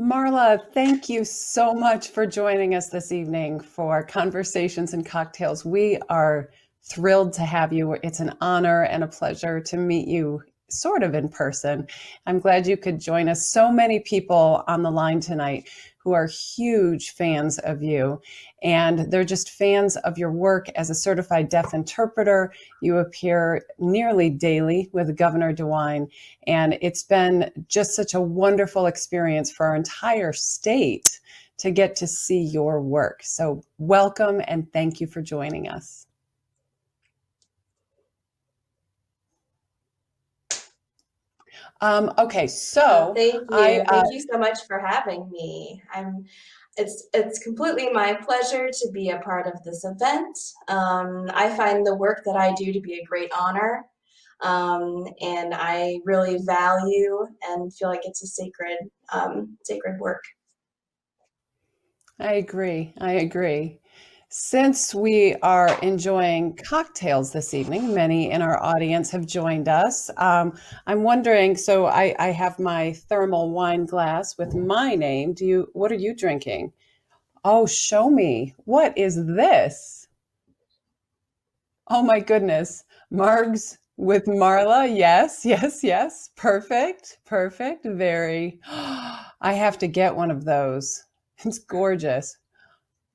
Marla, thank you so much for joining us this evening for Conversations and Cocktails. We are thrilled to have you. It's an honor and a pleasure to meet you sort of in person. I'm glad you could join us. So many people on the line tonight who are huge fans of you, and they're just fans of your work as a certified deaf interpreter. You appear nearly daily with Governor DeWine, and it's been just such a wonderful experience for our entire state to get to see your work. So welcome and thank you for joining us. Okay, so thank you. Thank you so much for having me. It's completely my pleasure to be a part of this event. I find the work that I do to be a great honor, and I really value and feel like it's a sacred work. I agree. I agree. Since we are enjoying cocktails this evening, many in our audience have joined us. I'm wondering, so I have my thermal wine glass with my name. What are you drinking? Oh, show me. What is this? Oh my goodness. Margs with Marla. Yes, yes, yes. Perfect. Perfect. Very. I have to get one of those. It's gorgeous.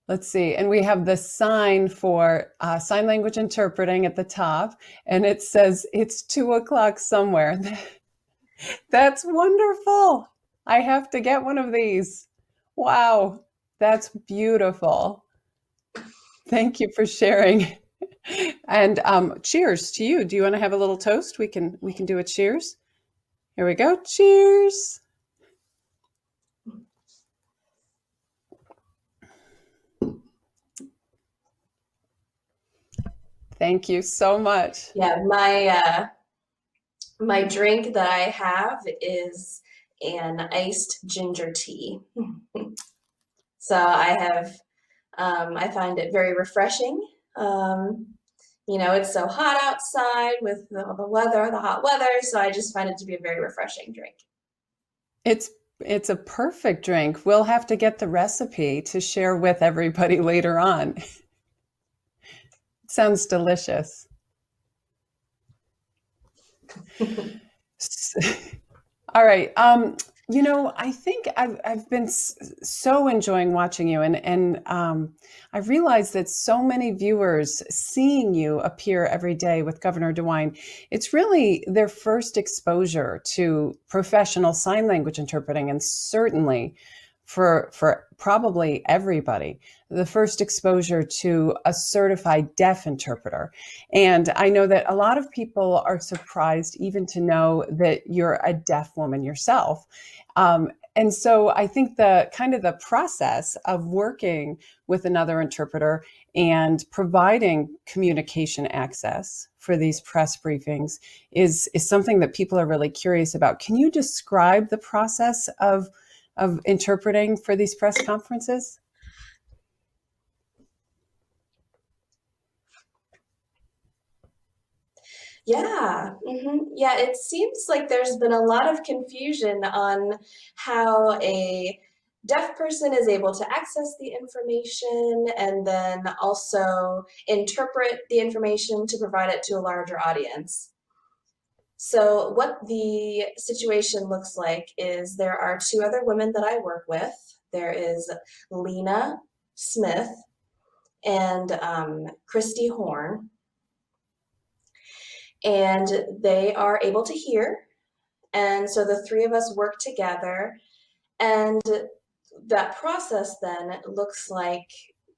Let's see. And we have the sign for sign language interpreting at the top, and it says it's 2 o'clock somewhere. That's wonderful. I have to get one of these. Wow, that's beautiful. Thank you for sharing. And cheers to you. Do you want to have a little toast? We can do a cheers. Here we go. Cheers. Thank you so much. Yeah, my drink that I have is an iced ginger tea. So I find it very refreshing. It's so hot outside with the hot weather, so I just find it to be a very refreshing drink. It's a perfect drink. We'll have to get the recipe to share with everybody later on. It sounds delicious. All right. I think I've been so enjoying watching you, and I realized that so many viewers seeing you appear every day with Governor DeWine, it's really their first exposure to professional sign language interpreting, and certainly for probably everybody, the first exposure to a certified deaf interpreter. And I know that a lot of people are surprised even to know that you're a deaf woman yourself. And so I think the process of working with another interpreter and providing communication access for these press briefings is something that people are really curious about. Can you describe the process of interpreting for these press conferences? Yeah, yeah, it seems like there's been a lot of confusion on how a deaf person is able to access the information and then also interpret the information to provide it to a larger audience. So what the situation looks like is there are two other women that I work with. There is Lena Smith and Christy Horn, and they are able to hear. And so the three of us work together, and that process then looks like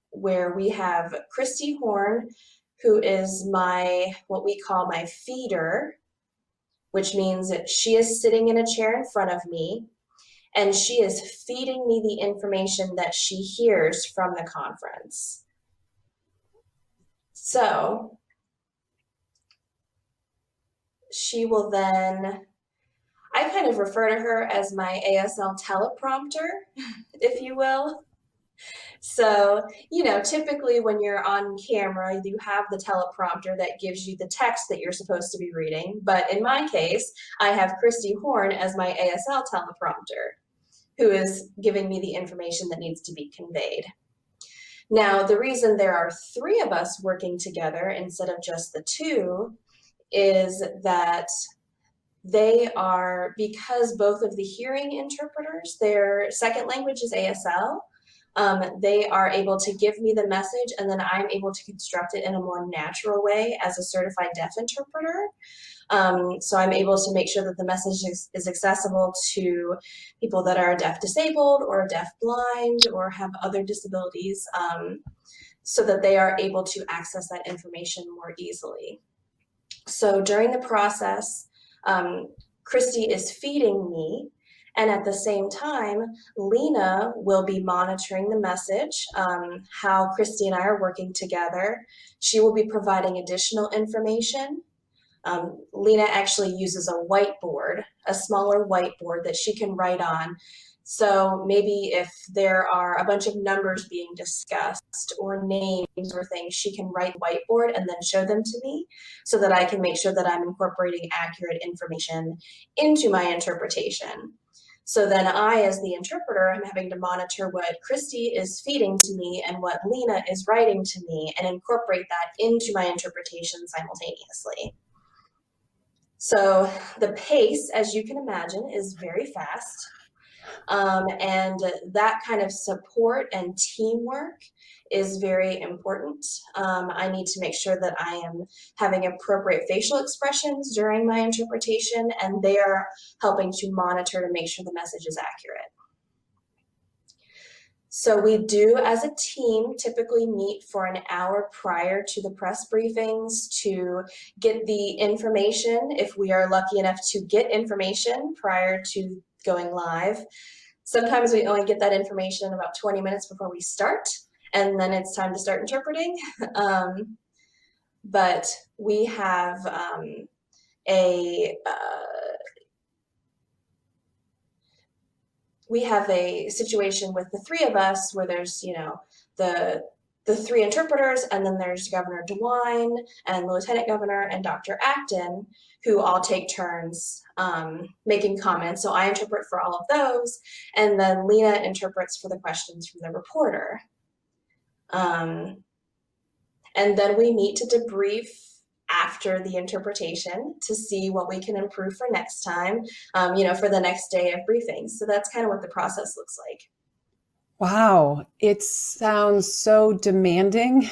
where we have Christy Horn, who is what we call my feeder, which means that she is sitting in a chair in front of me and she is feeding me the information that she hears from the conference. So she will then, I kind of refer to her as my ASL teleprompter, if you will. So, typically when you're on camera, you have the teleprompter that gives you the text that you're supposed to be reading. But in my case, I have Christy Horn as my ASL teleprompter. who is giving me the information that needs to be conveyed. Now, the reason there are 3 of us working together instead of just the 2 is that they are, because both of the hearing interpreters, their second language is ASL, they are able to give me the message, and then I'm able to construct it in a more natural way as a certified deaf interpreter. So I'm able to make sure that the message is accessible to people that are deaf disabled or deaf blind or have other disabilities, so that they are able to access that information more easily. So during the process, Christy is feeding me, and at the same time, Lena will be monitoring the message, how Christy and I are working together. She will be providing additional information. Lena actually uses a whiteboard, a smaller whiteboard that she can write on. So maybe if there are a bunch of numbers being discussed or names or things, she can write whiteboard and then show them to me so that I can make sure that I'm incorporating accurate information into my interpretation. So then I, as the interpreter, am having to monitor what Christy is feeding to me and what Lena is writing to me and incorporate that into my interpretation simultaneously. So the pace, as you can imagine, is very fast. And that kind of support and teamwork is very important. I need to make sure that I am having appropriate facial expressions during my interpretation, and they are helping to monitor to make sure the message is accurate. So we do, as a team, typically meet for an hour prior to the press briefings to get the information, if we are lucky enough to get information prior to going live. Sometimes we only get that information about 20 minutes before we start, and then it's time to start interpreting. But we have a situation with the 3 of us where there's, the 3 interpreters, and then there's Governor DeWine and Lieutenant Governor and Dr. Acton, who all take turns making comments. So I interpret for all of those, and then Lena interprets for the questions from the reporter. And then we meet to debrief after the interpretation to see what we can improve for next time, for the next day of briefings. So that's kind of what the process looks like. Wow, it sounds so demanding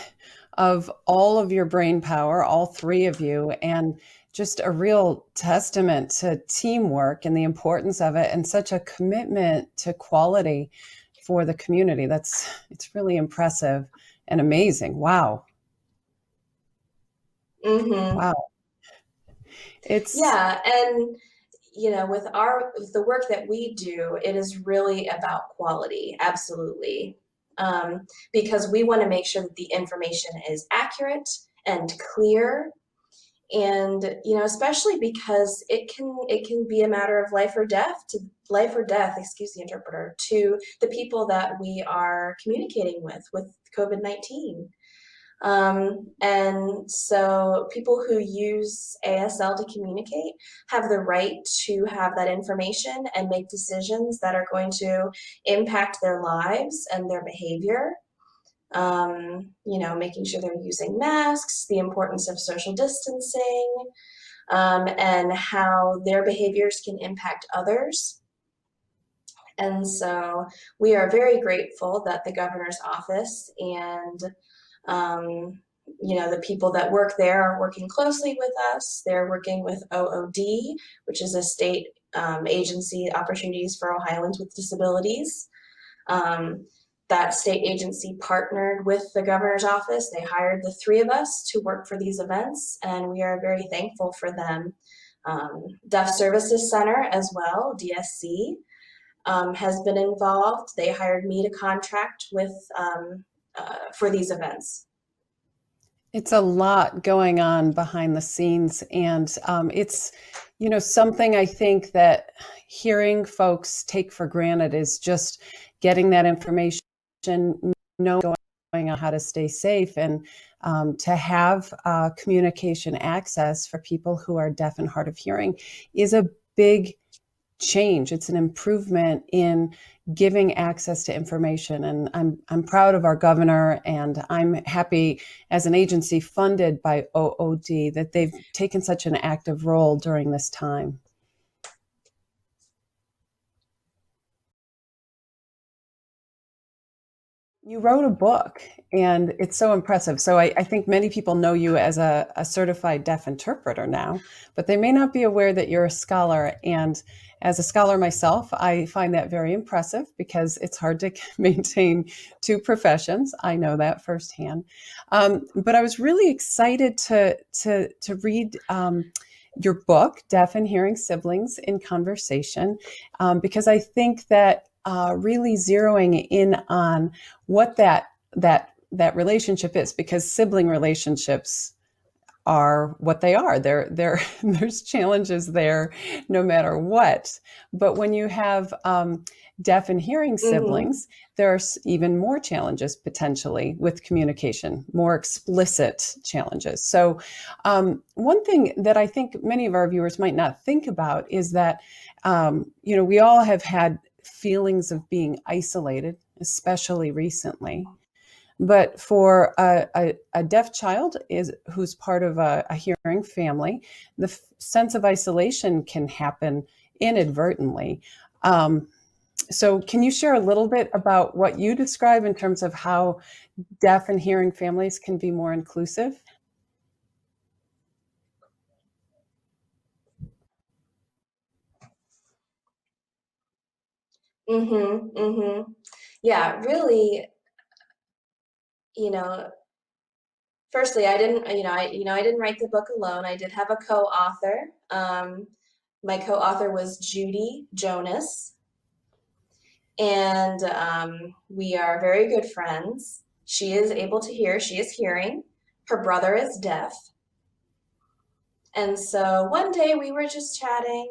of all of your brain power, all 3 of you, and just a real testament to teamwork and the importance of it, and such a commitment to quality for the community. It's really impressive and amazing. Wow. Mm-hmm. Wow. And with the work that we do, it is really about quality, absolutely, because we want to make sure that the information is accurate and clear, and especially because it can be a matter of life or death, excuse the interpreter, to the people that we are communicating with COVID-19. And so people who use ASL to communicate have the right to have that information and make decisions that are going to impact their lives and their behavior. Making sure they're using masks, the importance of social distancing, and how their behaviors can impact others. And so we are very grateful that the governor's office and the people that work there are working closely with us. They're working with OOD, which is a state agency, Opportunities for Ohioans with Disabilities. That state agency partnered with the governor's office. They hired the 3 of us to work for these events, and we are very thankful for them. Deaf Services Center as well, DSC, has been involved. They hired me to contract with for these events. It's a lot going on behind the scenes, and it's something I think that hearing folks take for granted is just getting that information, knowing on how to stay safe, and to have communication access for people who are deaf and hard of hearing is a big change. It's an improvement in giving access to information. And I'm proud of our governor, and I'm happy as an agency funded by OOD that they've taken such an active role during this time. You wrote a book, and it's so impressive. So I think many people know you as a certified deaf interpreter now, but they may not be aware that you're a scholar. And as a scholar myself, I find that very impressive because it's hard to maintain two professions. I know that firsthand. But I was really excited to read your book, Deaf and Hearing Siblings in Conversation, because I think that really zeroing in on what that relationship is, because sibling relationships are what they are. There's challenges there no matter what. But when you have deaf and hearing siblings, there's even more challenges potentially with communication, more explicit challenges. So one thing that I think many of our viewers might not think about is that, we all have had feelings of being isolated, especially recently. But for a deaf child who's part of a hearing family, the sense of isolation can happen inadvertently. So can you share a little bit about what you describe in terms of how deaf and hearing families can be more inclusive? Yeah, really, you know, firstly, I didn't, I didn't write the book alone. I did have a co-author. My co-author was Judy Jonas, and we are very good friends. She is able to hear, she is hearing. Her brother is deaf. And so one day we were just chatting,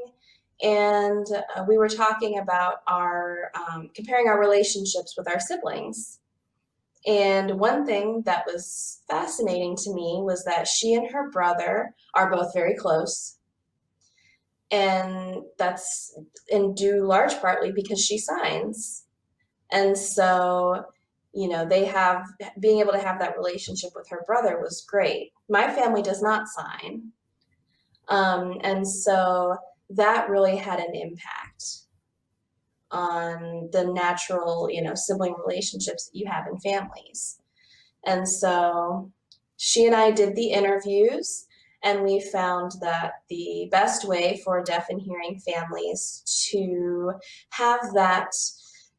and we were talking about our comparing our relationships with our siblings. And one thing that was fascinating to me was that she and her brother are both very close. And that's in due large partly because she signs. And so, they have being able to have that relationship with her brother was great. My family does not sign. And so that really had an impact on the natural, sibling relationships that you have in families. And so she and I did the interviews, and we found that the best way for deaf and hearing families to have that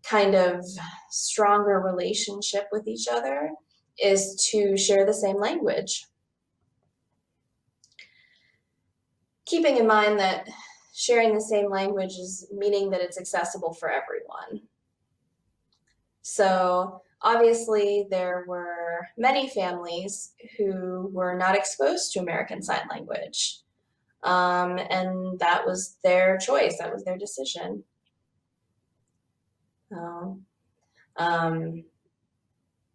kind of stronger relationship with each other is to share the same language. Keeping in mind that sharing the same language is meaning that it's accessible for everyone. So obviously there were many families who were not exposed to American Sign Language. And that was their choice, that was their decision.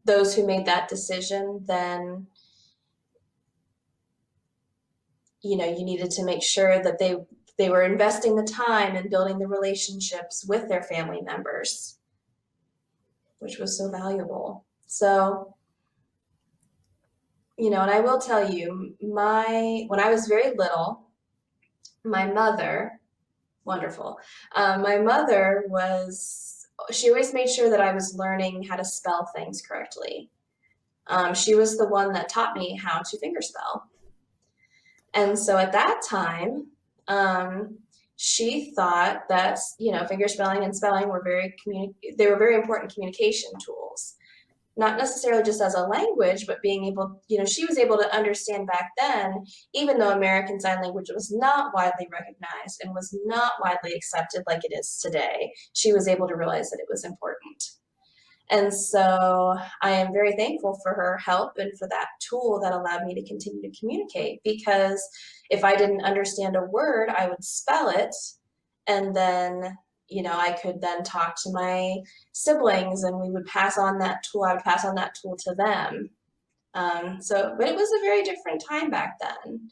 Those who made that decision, then, you needed to make sure that they were investing the time and building the relationships with their family members, which was so valuable. So, and I will tell you, when I was very little, my mother, wonderful, my mother she always made sure that I was learning how to spell things correctly. She was the one that taught me how to fingerspell. And so at that time, she thought that, fingerspelling and spelling were they were very important communication tools. Not necessarily just as a language, but being able, she was able to understand back then, even though American Sign Language was not widely recognized and was not widely accepted like it is today, she was able to realize that it was important. And so I am very thankful for her help and for that tool that allowed me to continue to communicate, because if I didn't understand a word, I would spell it, and then I could then talk to my siblings, and we would pass on that tool. I would pass on that tool to them. But it was a very different time back then.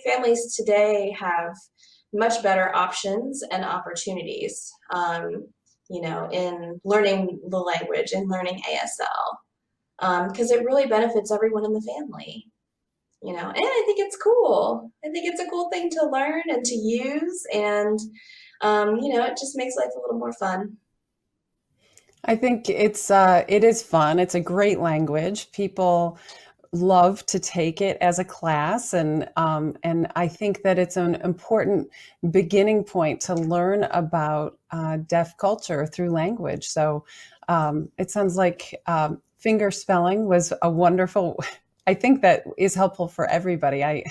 Families today have much better options and opportunities. in learning the language and learning ASL, because it really benefits everyone in the family. And I think it's cool. I think it's a cool thing to learn and to use, and it just makes life a little more fun. I think it is fun. It's a great language. People love to take it as a class, and I think that it's an important beginning point to learn about deaf culture through language. So it sounds like finger spelling was a wonderful. I think that is helpful for everybody. I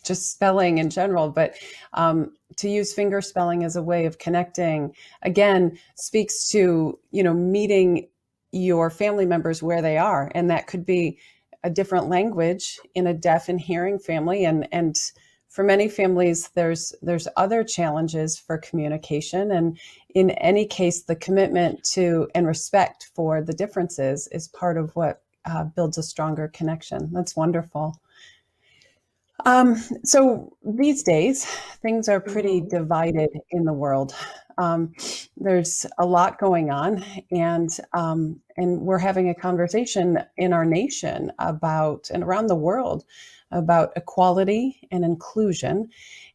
just spelling in general, but to use finger spelling as a way of connecting, again, speaks to, meeting your family members where they are. And that could be a different language in a deaf and hearing family. And for many families, there's other challenges for communication. And in any case, the commitment to and respect for the differences is part of what builds a stronger connection. That's wonderful. So these days, things are pretty divided in the world. There's a lot going on, and we're having a conversation in our nation about and around the world about equality and inclusion.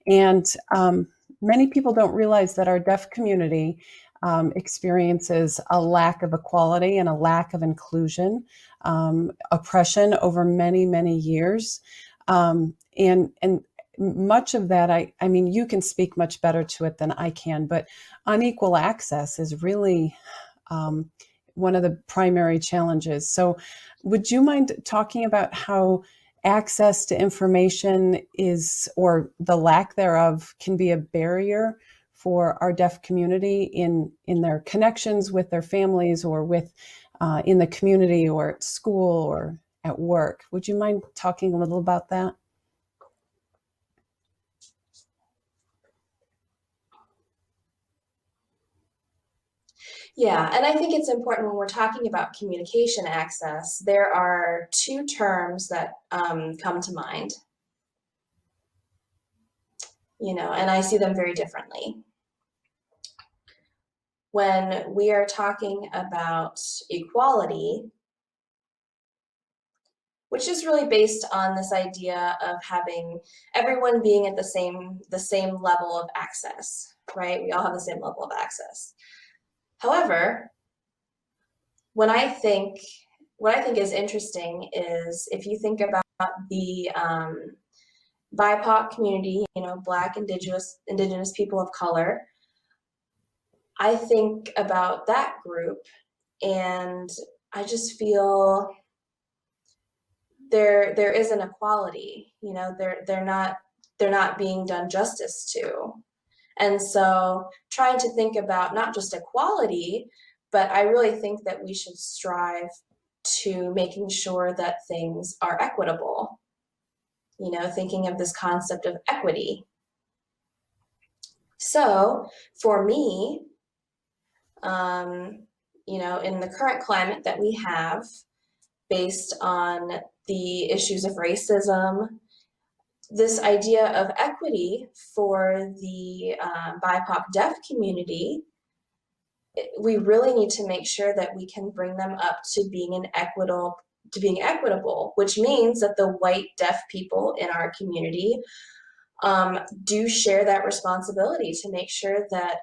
And many people don't realize that our deaf community experiences a lack of equality and a lack of inclusion, oppression over many, many years. And much of that, I mean, you can speak much better to it than I can, but unequal access is really one of the primary challenges. So would you mind talking about how access to information is, or the lack thereof, can be a barrier for our deaf community in their connections with their families, or with in the community, or at school, or at work? Would you mind talking a little about that? Yeah, and I think it's important when we're talking about communication access, there are two terms that come to mind, and I see them very differently. When we are talking about equality, which is really based on this idea of having everyone being at the same level of access, right? We all have the same level of access. However, what I think is interesting is if you think about the BIPOC community, Black, Indigenous people of color, I think about that group and I just feel there is an equality, they're not being done justice to. And so trying to think about not just equality, but I really think that we should strive to making sure that things are equitable, thinking of this concept of equity. So for me, in the current climate that we have, based on the issues of racism, this idea of equity for the BIPOC deaf community, we really need to make sure that we can bring them up to being equitable, which means that the white deaf people in our community do share that responsibility to make sure that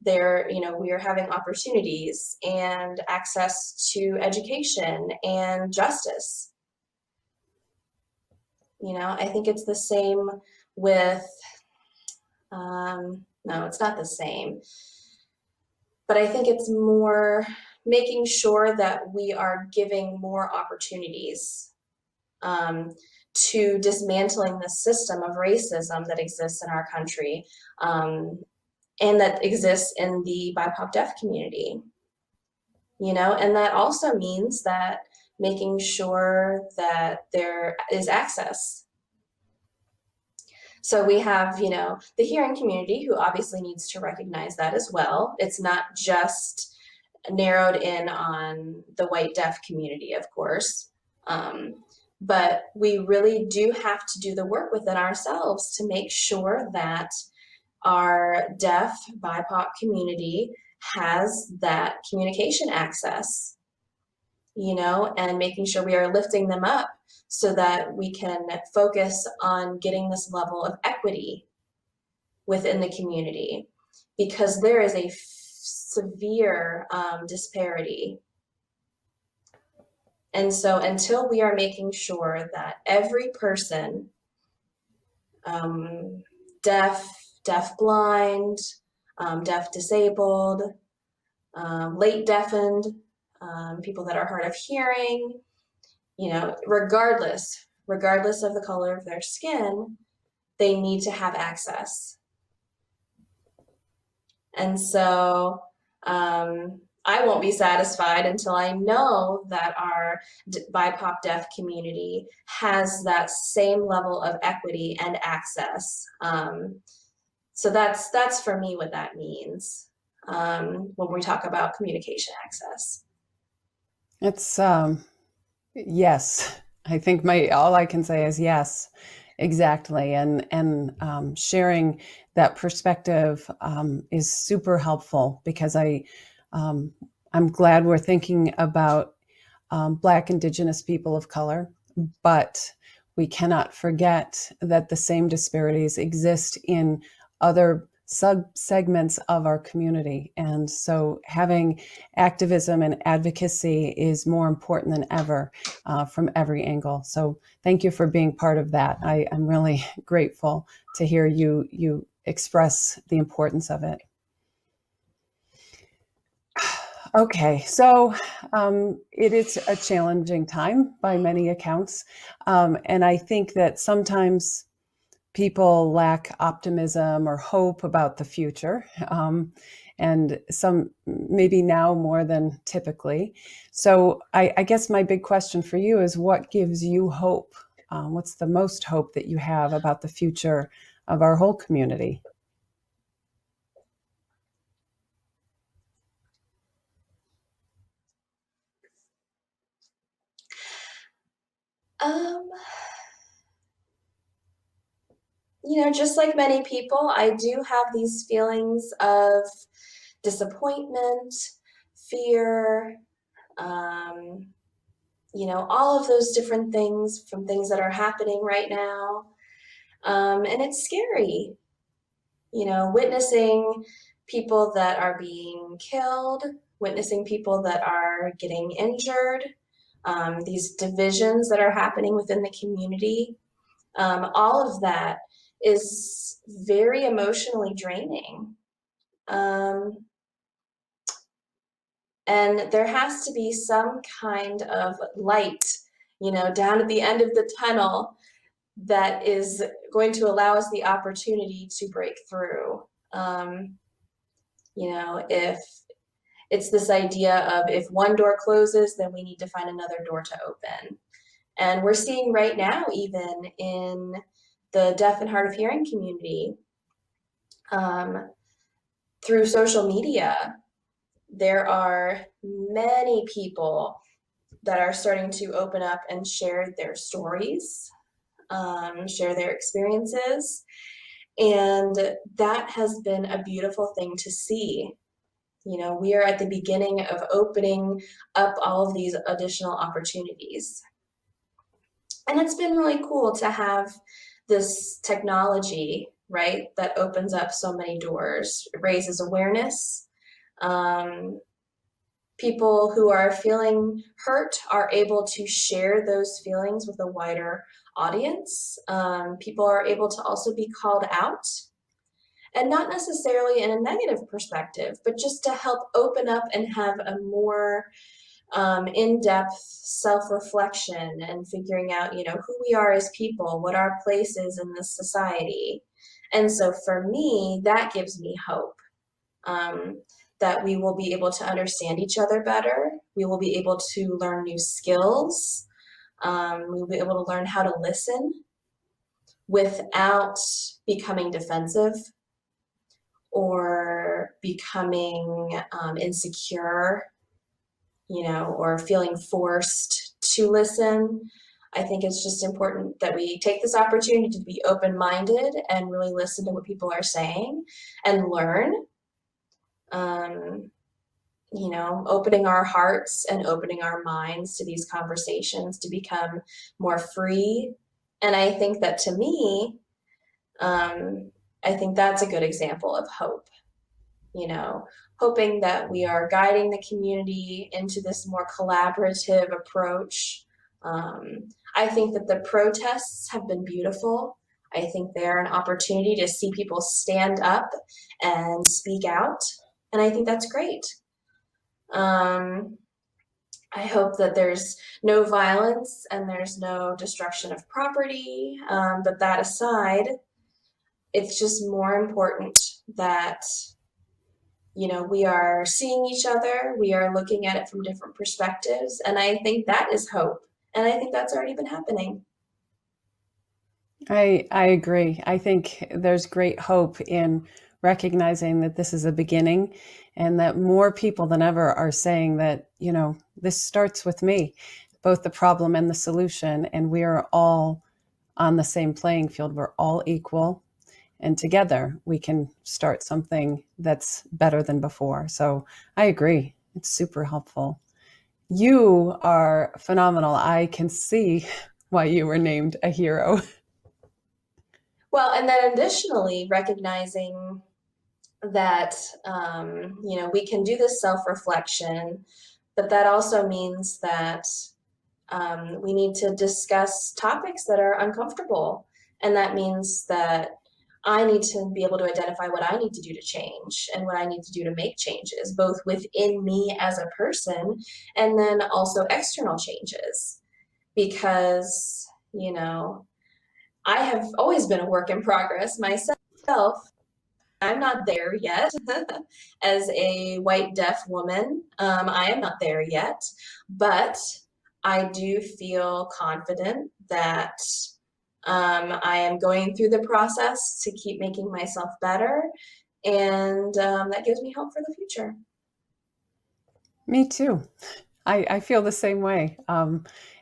we are having opportunities and access to education and justice. I think it's the same with, no, it's not the same, but I think it's more making sure that we are giving more opportunities to dismantling the system of racism that exists in our country, and that exists in the BIPOC deaf community, and that also means that making sure that there is access. So we have, the hearing community, who obviously needs to recognize that as well. It's not just narrowed in on the white deaf community, of course, but we really do have to do the work within ourselves to make sure that our deaf BIPOC community has that communication access, and making sure we are lifting them up so that we can focus on getting this level of equity within the community, because there is a severe disparity. And so until we are making sure that every person, deaf blind, deaf disabled, late deafened, people that are hard of hearing, regardless of the color of their skin, they need to have access. And so I won't be satisfied until I know that our BIPOC deaf community has that same level of equity and access. So that's for me what that means when we talk about communication access. It's yes. I think all I can say is yes, exactly. And sharing that perspective is super helpful, because I'm glad we're thinking about Black, Indigenous people of color, but we cannot forget that the same disparities exist in other sub-segments of our community. And so having activism and advocacy is more important than ever from every angle. So thank you for being part of that. I'm really grateful to hear you express the importance of it. Okay, so it is a challenging time by many accounts. And I think that sometimes people lack optimism or hope about the future, and some maybe now more than typically. So I guess my big question for you is, what gives you hope? What's the most hope that you have about the future of our whole community? Just like many people, I do have these feelings of disappointment, fear, all of those different things from things that are happening right now. And it's scary, witnessing people that are being killed, witnessing people that are getting injured, these divisions that are happening within the community. All of that is very emotionally draining. And there has to be some kind of light, down at the end of the tunnel that is going to allow us the opportunity to break through. If it's this idea of, if one door closes, then we need to find another door to open. And we're seeing right now, even in the deaf and hard of hearing community, through social media, there are many people that are starting to open up and share their stories, share their experiences. And that has been a beautiful thing to see. We are at the beginning of opening up all of these additional opportunities. And it's been really cool to have this technology, right, that opens up so many doors, raises awareness. People who are feeling hurt are able to share those feelings with a wider audience. People are able to also be called out, and not necessarily in a negative perspective, but just to help open up and have a more in-depth self-reflection and figuring out, who we are as people, what our place is in this society. And so for me, that gives me hope. That we will be able to understand each other better. We will be able to learn new skills. We will be able to learn how to listen without becoming defensive or becoming insecure, or feeling forced to listen. I think it's just important that we take this opportunity to be open-minded and really listen to what people are saying and learn. opening our hearts and opening our minds to these conversations to become more free. And I think that to me, I think that's a good example of hope, hoping that we are guiding the community into this more collaborative approach. I think that the protests have been beautiful. I think they're an opportunity to see people stand up and speak out. And I think that's great. I hope that there's no violence and there's no destruction of property. But that aside, it's just more important that, we are seeing each other, we are looking at it from different perspectives. And I think that is hope. And I think that's already been happening. I agree. I think there's great hope in recognizing that this is a beginning and that more people than ever are saying that, this starts with me, both the problem and the solution, and we are all on the same playing field. We're all equal, and together we can start something that's better than before. So I agree. It's super helpful. You are phenomenal. I can see why you were named a hero. Well, and then additionally, recognizing that, we can do this self-reflection, but that also means that we need to discuss topics that are uncomfortable. And that means that I need to be able to identify what I need to do to change and what I need to do to make changes, both within me as a person and then also external changes. Because, I have always been a work in progress myself. I'm not there yet. As a white deaf woman, I am not there yet, but I do feel confident that I am going through the process to keep making myself better, and that gives me hope for the future. Me too. I feel the same way.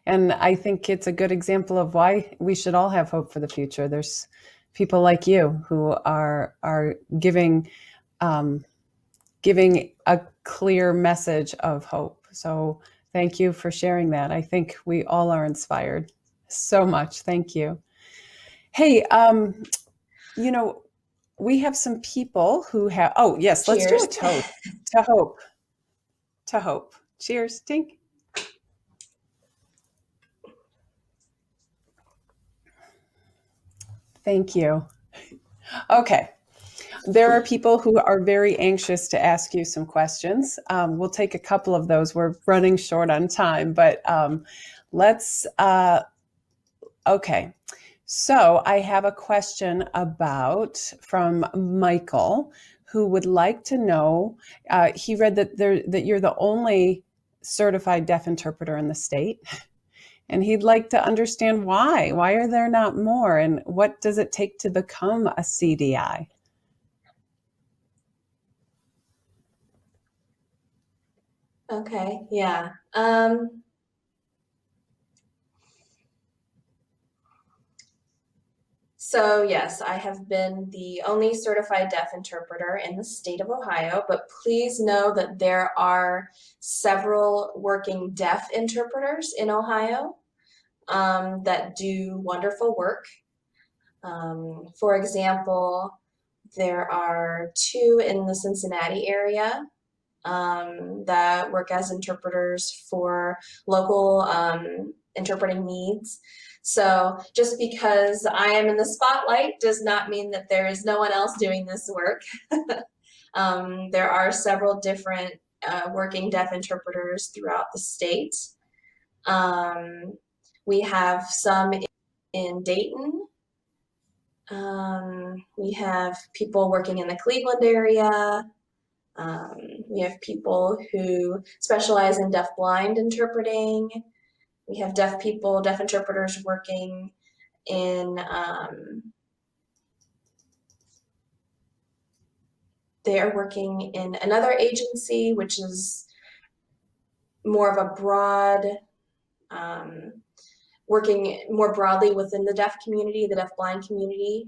And I think it's a good example of why we should all have hope for the future. There's people like you who are giving a clear message of hope. So thank you for sharing that. I think we all are inspired so much. Thank you. Hey, we have some people who have, oh yes, let's do a Cheers. toast to hope. To hope. Cheers, Tink. Thank you. Okay. There are people who are very anxious to ask you some questions. We'll take a couple of those. We're running short on time, but let's, okay. So I have a question from Michael, who would like to know, he read that you're the only certified deaf interpreter in the state. And he'd like to understand why. Why are there not more? And what does it take to become a CDI? Okay, yeah. So yes, I have been the only certified deaf interpreter in the state of Ohio, but please know that there are several working deaf interpreters in Ohio that do wonderful work. For example, there are two in the Cincinnati area that work as interpreters for local interpreting needs. So just because I am in the spotlight does not mean that there is no one else doing this work. There are several different working deaf interpreters throughout the state. We have some in Dayton. We have people working in the Cleveland area. We have people who specialize in deaf-blind interpreting. We have deaf interpreters working in, they are working in another agency, which is more of a broad, working more broadly within the deaf community, the deaf-blind community.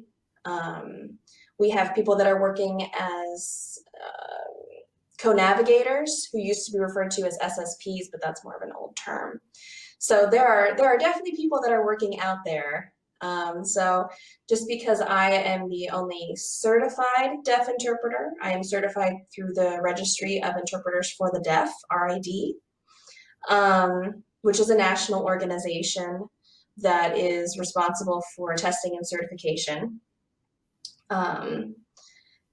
We have people that are working as co-navigators, who used to be referred to as SSPs, but that's more of an old term. So there are definitely people that are working out there. So just because I am the only certified deaf interpreter, I am certified through the Registry of Interpreters for the Deaf, RID, which is a national organization that is responsible for testing and certification.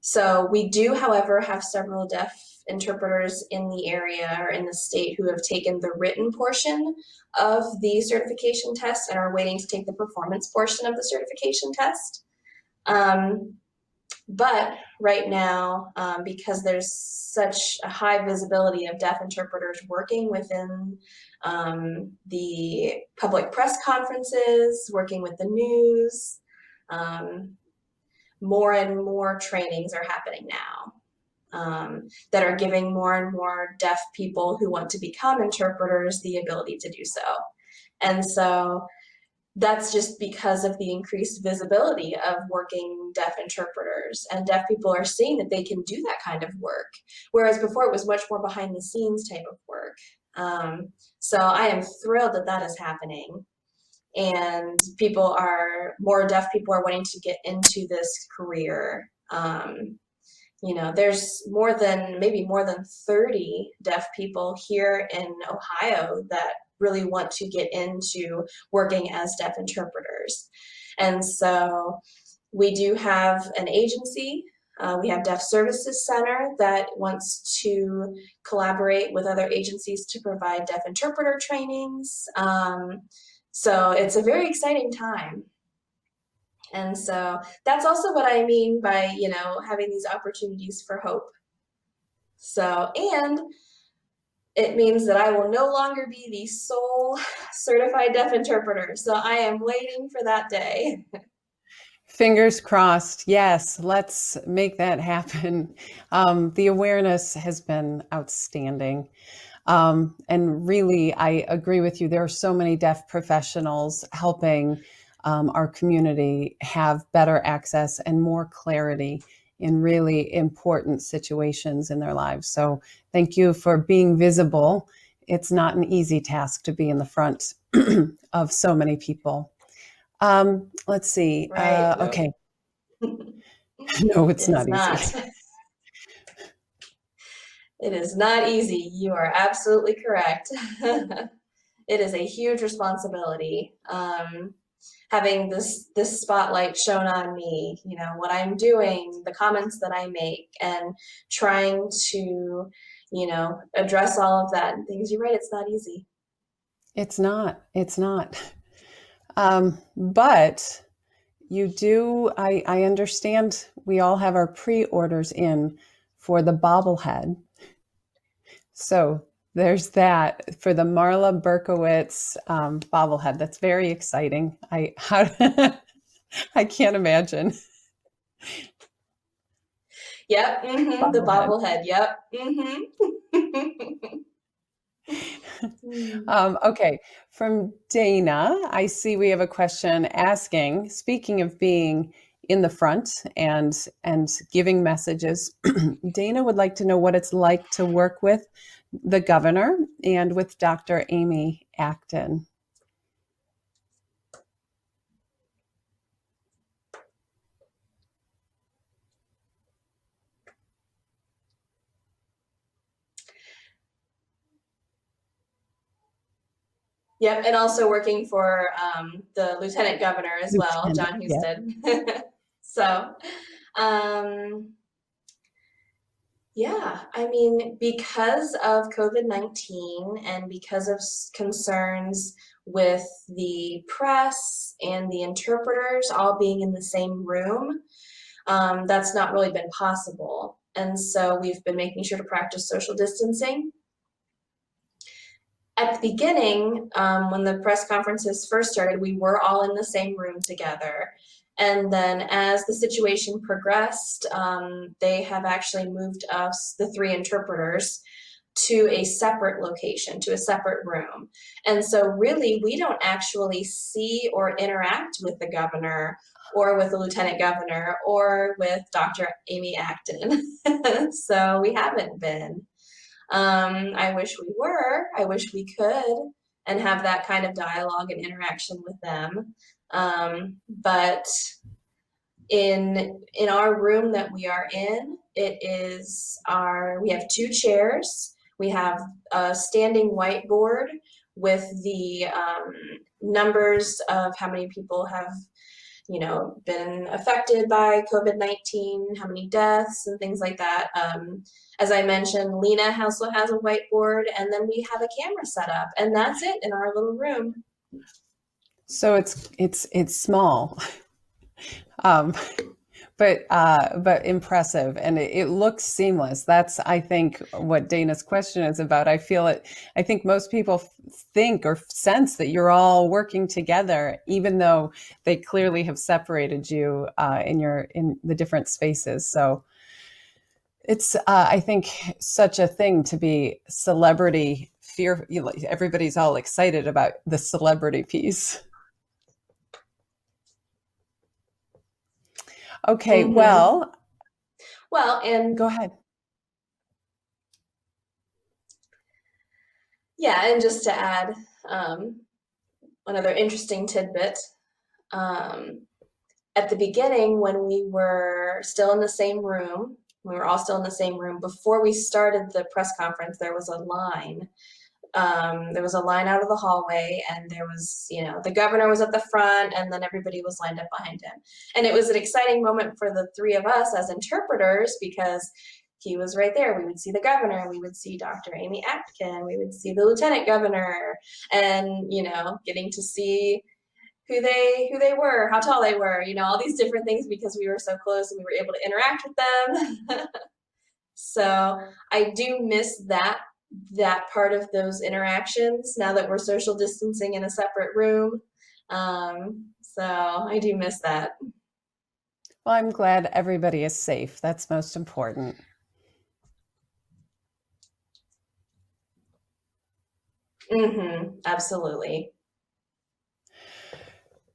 So we do, however, have several deaf interpreters in the area or in the state who have taken the written portion of the certification test and are waiting to take the performance portion of the certification test. But right now, because there's such a high visibility of deaf interpreters working within the public press conferences, working with the news, more and more trainings are happening now that are giving more and more deaf people who want to become interpreters the ability to do so. And so that's just because of the increased visibility of working deaf interpreters, and deaf people are seeing that they can do that kind of work, whereas before it was much more behind the scenes type of work. So I am thrilled that that is happening, and more deaf people are wanting to get into this career. You know, there's maybe more than 30 deaf people here in Ohio that really want to get into working as deaf interpreters. And so we do have an agency. We have Deaf Services Center that wants to collaborate with other agencies to provide deaf interpreter trainings. So it's a very exciting time. And so that's also what I mean by, you know, having these opportunities for hope. So, and it means that I will no longer be the sole certified deaf interpreter. So I am waiting for that day. Fingers crossed. Yes, let's make that happen. The awareness has been outstanding. And really, I agree with you. There are so many deaf professionals helping our community have better access and more clarity in really important situations in their lives. So thank you for being visible. It's not an easy task to be in the front of so many people. Let's see. Right. Okay. No, it's It is not not. easy. It is not easy. You are absolutely correct. It is a huge responsibility. Having this spotlight shown on me, you know, what I'm doing, the comments that I make, and trying to, you know, address all of that and things. You're right, it's not easy. It's not. It's not. But you do, I understand we all have our pre-orders in for the bobblehead. So there's that for the Marla Berkowitz bobblehead. That's very exciting. I can't imagine. Yep, the bobblehead. Yep. Okay, from Dana, I see we have a question asking, speaking of being in the front and giving messages, Dana would like to know what it's like to work with the governor and with Dr. Amy Acton. Yep, and also working for the lieutenant governor as well, John Husted. Yeah. So, yeah, I mean, because of COVID-19 and because of concerns with the press and the interpreters all being in the same room, that's not really been possible. And so we've been making sure to practice social distancing. At the beginning, when the press conferences first started, we were all in the same room together. And then as the situation progressed, they have actually moved us, the 3 interpreters, to a separate location, to a separate room. And so really, we don't actually see or interact with the governor or with the lieutenant governor or with Dr. Amy Acton. So we haven't been. I wish we were. I wish we could and have that kind of dialogue and interaction with them. But in our room that we are in, we have 2 chairs. We have a standing whiteboard with the numbers of how many people have, been affected by COVID-19, how many deaths and things like that. As I mentioned, Lena also has a whiteboard, and then we have a camera set up, and that's it in our little room. So it's small. But impressive, and it looks seamless. That's, I think, what Dana's question is about. I think most people think or sense that you're all working together, even though they clearly have separated you in the different spaces. So it's, I think, such a thing to be celebrity fear. Everybody's all excited about the celebrity piece. Okay, Mm-hmm. Well, and go ahead. Yeah, and just to add another interesting tidbit, at the beginning, when we were still in the same room, we were all still in the same room, before we started the press conference, there was a line. There was a line out of the hallway, and there was, the governor was at the front, and then everybody was lined up behind him. And it was an exciting moment for the 3 of us as interpreters, because he was right there. We would see the governor, we would see Dr. Amy Atkin, we would see the lieutenant governor, and, getting to see who they were, how tall they were, all these different things, because we were so close and we were able to interact with them. So I do miss that part of those interactions now that we're social distancing in a separate room. So I do miss that. Well, I'm glad everybody is safe. That's most important. Mm-hmm. Absolutely.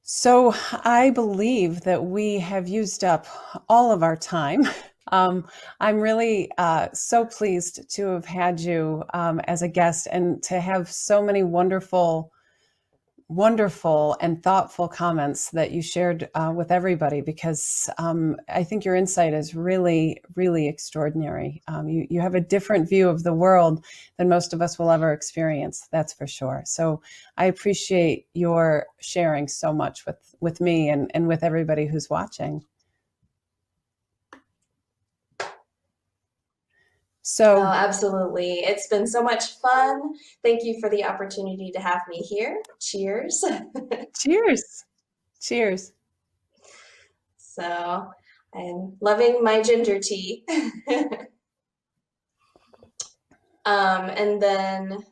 So I believe that we have used up all of our time. I'm really so pleased to have had you as a guest, and to have so many wonderful and thoughtful comments that you shared with everybody, because I think your insight is really, really extraordinary. You have a different view of the world than most of us will ever experience, that's for sure. So I appreciate your sharing so much with me and with everybody who's watching. So, absolutely. It's been so much fun. Thank you for the opportunity to have me here. Cheers. Cheers. Cheers. So I'm loving my ginger tea. And then,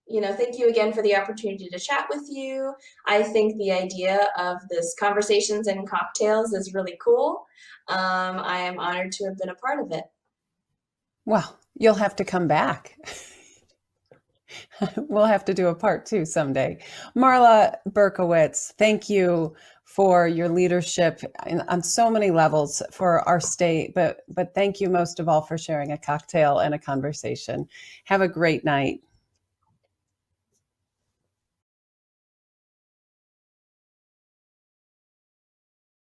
thank you again for the opportunity to chat with you. I think the idea of this Conversations and Cocktails is really cool. I am honored to have been a part of it. Well, you'll have to come back. We'll have to do a part 2 someday. Marla Berkowitz, thank you for your leadership on so many levels for our state, but thank you most of all for sharing a cocktail and a conversation. Have a great night.